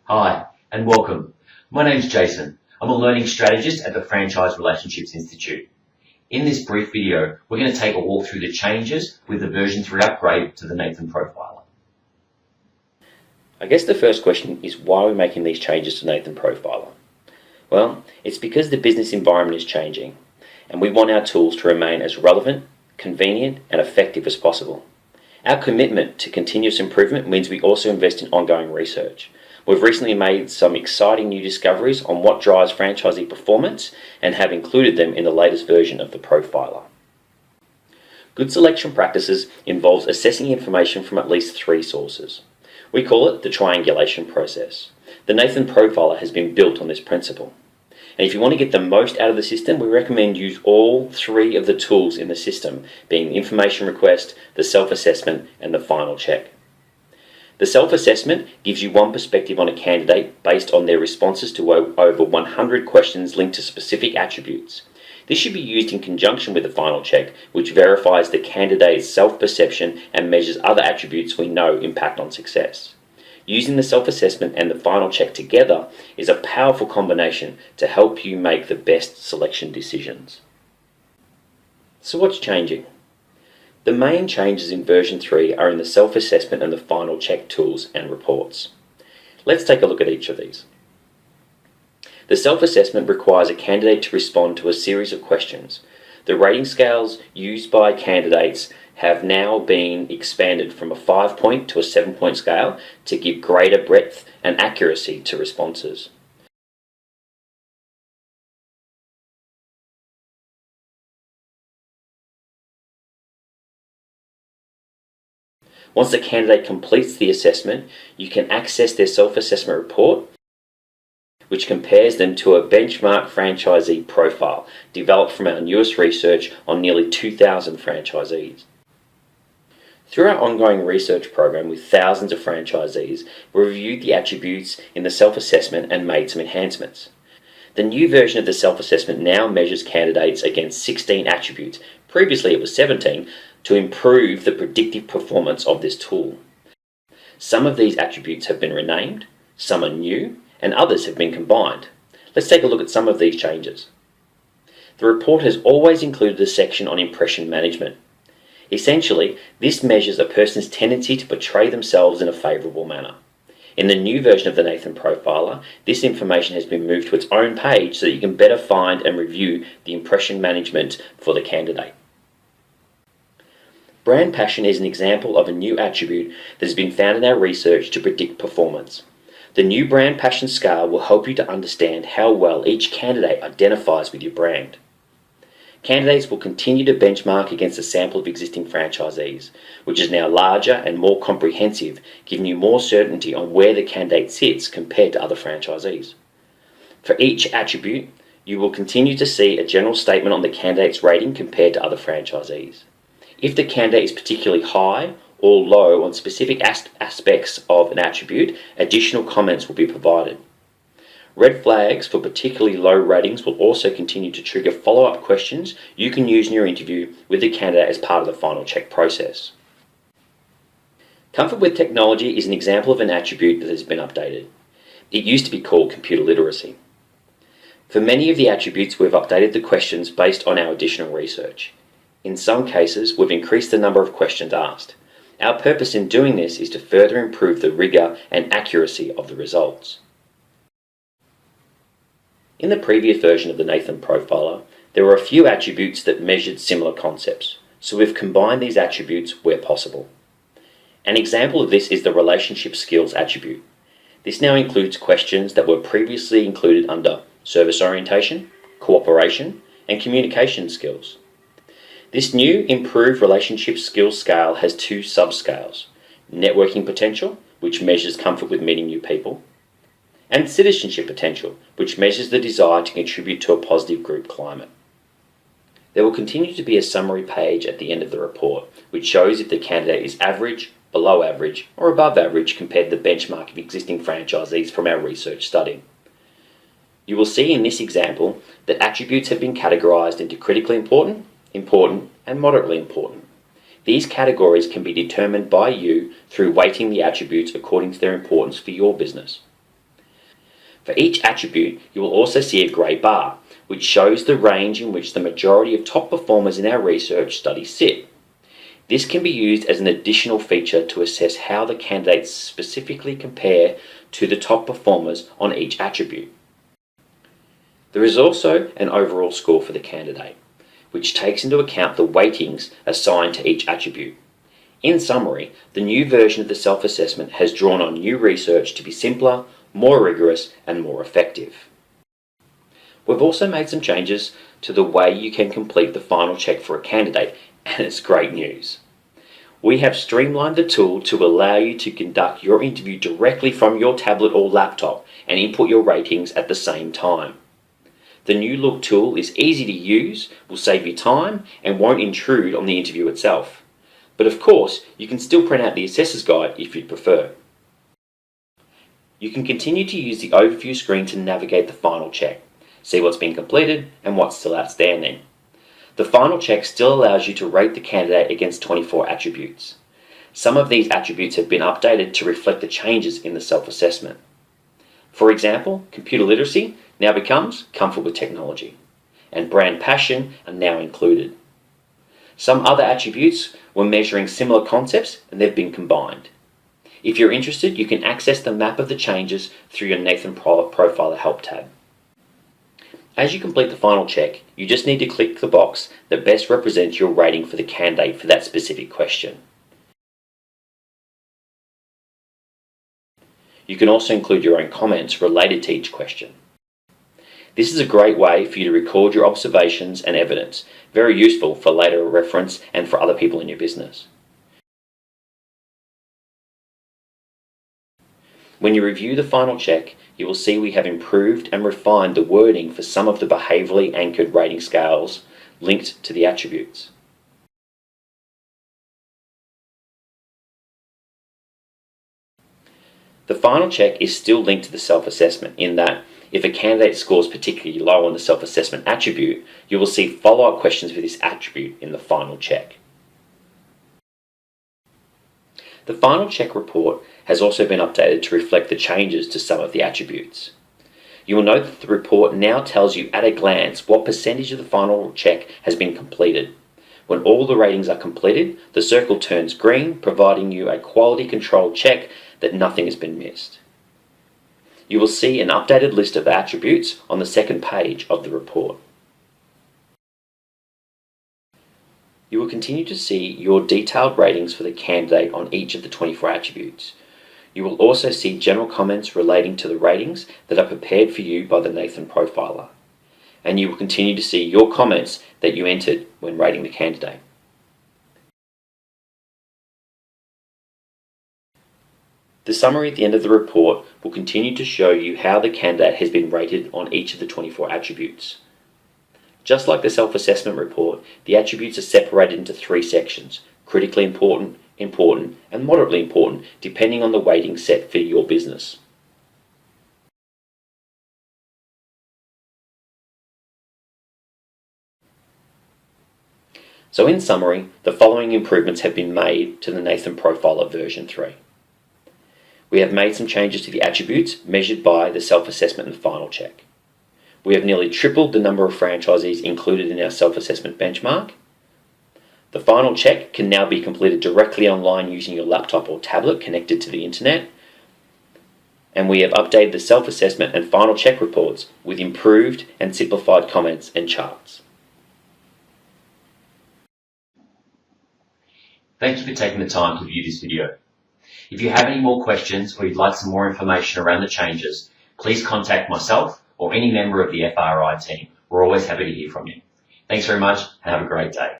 Hi, and welcome. My name's Jason. I'm a learning strategist at the Franchise Relationships Institute. In this brief video, we're going to take a walk through the changes with the version 3 upgrade to the Nathan Profiler. I guess the first question is, why are we making these changes to Nathan Profiler? Well, it's because the business environment is changing, and we want our tools to remain as relevant, convenient, and effective as possible. Our commitment to continuous improvement means we also invest in ongoing research. We've recently made some exciting new discoveries on what drives franchisee performance and have included them in the latest version of the Profiler. Good selection practices involves assessing information from at least 3 sources. We call it the triangulation process. The Nathan Profiler has been built on this principle. And if you want to get the most out of the system, we recommend use all 3 of the tools in the system, being the information request, the self-assessment, and the final check. The self-assessment gives you one perspective on a candidate based on their responses to over 100 questions linked to specific attributes. This should be used in conjunction with the final check, which verifies the candidate's self-perception and measures other attributes we know impact on success. Using the self-assessment and the final check together is a powerful combination to help you make the best selection decisions. So what's changing? The main changes in version 3 are in the self-assessment and the final check tools and reports. Let's take a look at each of these. The self-assessment requires a candidate to respond to a series of questions. The rating scales used by candidates have now been expanded from a 5-point to a 7-point scale to give greater breadth and accuracy to responses. Once the candidate completes the assessment, you can access their self-assessment report, which compares them to a benchmark franchisee profile developed from our newest research on nearly 2,000 franchisees. Through our ongoing research program with thousands of franchisees, we reviewed the attributes in the self-assessment and made some enhancements. The new version of the self-assessment now measures candidates against 16 attributes, previously it was 17, to improve the predictive performance of this tool. Some of these attributes have been renamed, some are new, and others have been combined. Let's take a look at some of these changes. The report has always included a section on impression management. Essentially, this measures a person's tendency to portray themselves in a favourable manner. In the new version of the Nathan Profiler, this information has been moved to its own page so that you can better find and review the impression management for the candidate. Brand passion is an example of a new attribute that has been found in our research to predict performance. The new brand passion scale will help you to understand how well each candidate identifies with your brand. Candidates will continue to benchmark against a sample of existing franchisees, which is now larger and more comprehensive, giving you more certainty on where the candidate sits compared to other franchisees. For each attribute, you will continue to see a general statement on the candidate's rating compared to other franchisees. If the candidate is particularly high or low on specific aspects of an attribute, additional comments will be provided. Red flags for particularly low ratings will also continue to trigger follow-up questions you can use in your interview with the candidate as part of the final check process. Comfort with technology is an example of an attribute that has been updated. It used to be called computer literacy. For many of the attributes, we've updated the questions based on our additional research. In some cases, we've increased the number of questions asked. Our purpose in doing this is to further improve the rigour and accuracy of the results. In the previous version of the Nathan Profiler, there were a few attributes that measured similar concepts, so we've combined these attributes where possible. An example of this is the relationship skills attribute. This now includes questions that were previously included under service orientation, cooperation, and communication skills. This new improved relationship skills scale has 2 subscales: networking potential, which measures comfort with meeting new people, and citizenship potential, which measures the desire to contribute to a positive group climate. There will continue to be a summary page at the end of the report, which shows if the candidate is average, below average, or above average compared to the benchmark of existing franchisees from our research study. You will see in this example that attributes have been categorised into critically important, important, and moderately important. These categories can be determined by you through weighting the attributes according to their importance for your business. For each attribute, you will also see a grey bar, which shows the range in which the majority of top performers in our research study sit. This can be used as an additional feature to assess how the candidates specifically compare to the top performers on each attribute. There is also an overall score for the candidate, which takes into account the weightings assigned to each attribute. In summary, the new version of the self-assessment has drawn on new research to be simpler, more rigorous, and more effective. We've also made some changes to the way you can complete the final check for a candidate, and it's great news. We have streamlined the tool to allow you to conduct your interview directly from your tablet or laptop and input your ratings at the same time. The new look tool is easy to use, will save you time, and won't intrude on the interview itself. But of course, you can still print out the assessor's guide if you prefer. You can continue to use the overview screen to navigate the final check, see what's been completed and what's still outstanding. The final check still allows you to rate the candidate against 24 attributes. Some of these attributes have been updated to reflect the changes in the self-assessment. For example, computer literacy now becomes comfort with technology, and brand passion are now included. Some other attributes were measuring similar concepts and they've been combined. If you're interested, you can access the map of the changes through your Nathan Profiler Help tab. As you complete the final check, you just need to click the box that best represents your rating for the candidate for that specific question. You can also include your own comments related to each question. This is a great way for you to record your observations and evidence, very useful for later reference and for other people in your business. When you review the final check, you will see we have improved and refined the wording for some of the behaviourally anchored rating scales linked to the attributes. The final check is still linked to the self-assessment in that if a candidate scores particularly low on the self-assessment attribute, you will see follow-up questions for this attribute in the final check. The final check report has also been updated to reflect the changes to some of the attributes. You will note that the report now tells you at a glance what percentage of the final check has been completed. When all the ratings are completed, the circle turns green, providing you a quality control check that nothing has been missed. You will see an updated list of the attributes on the second page of the report. You will continue to see your detailed ratings for the candidate on each of the 24 attributes. You will also see general comments relating to the ratings that are prepared for you by the Nathan Profiler. And you will continue to see your comments that you entered when rating the candidate. The summary at the end of the report will continue to show you how the candidate has been rated on each of the 24 attributes. Just like the self-assessment report, the attributes are separated into 3 sections: critically important, important, and moderately important, depending on the weighting set for your business. So in summary, the following improvements have been made to the Nathan Profiler version 3. We have made some changes to the attributes measured by the self-assessment and final check. We have nearly tripled the number of franchisees included in our self-assessment benchmark. The final check can now be completed directly online using your laptop or tablet connected to the internet. And we have updated the self-assessment and final check reports with improved and simplified comments and charts. Thank you for taking the time to view this video. If you have any more questions or you'd like some more information around the changes, please contact myself or any member of the FRI team. We're always happy to hear from you. Thanks very much and have a great day.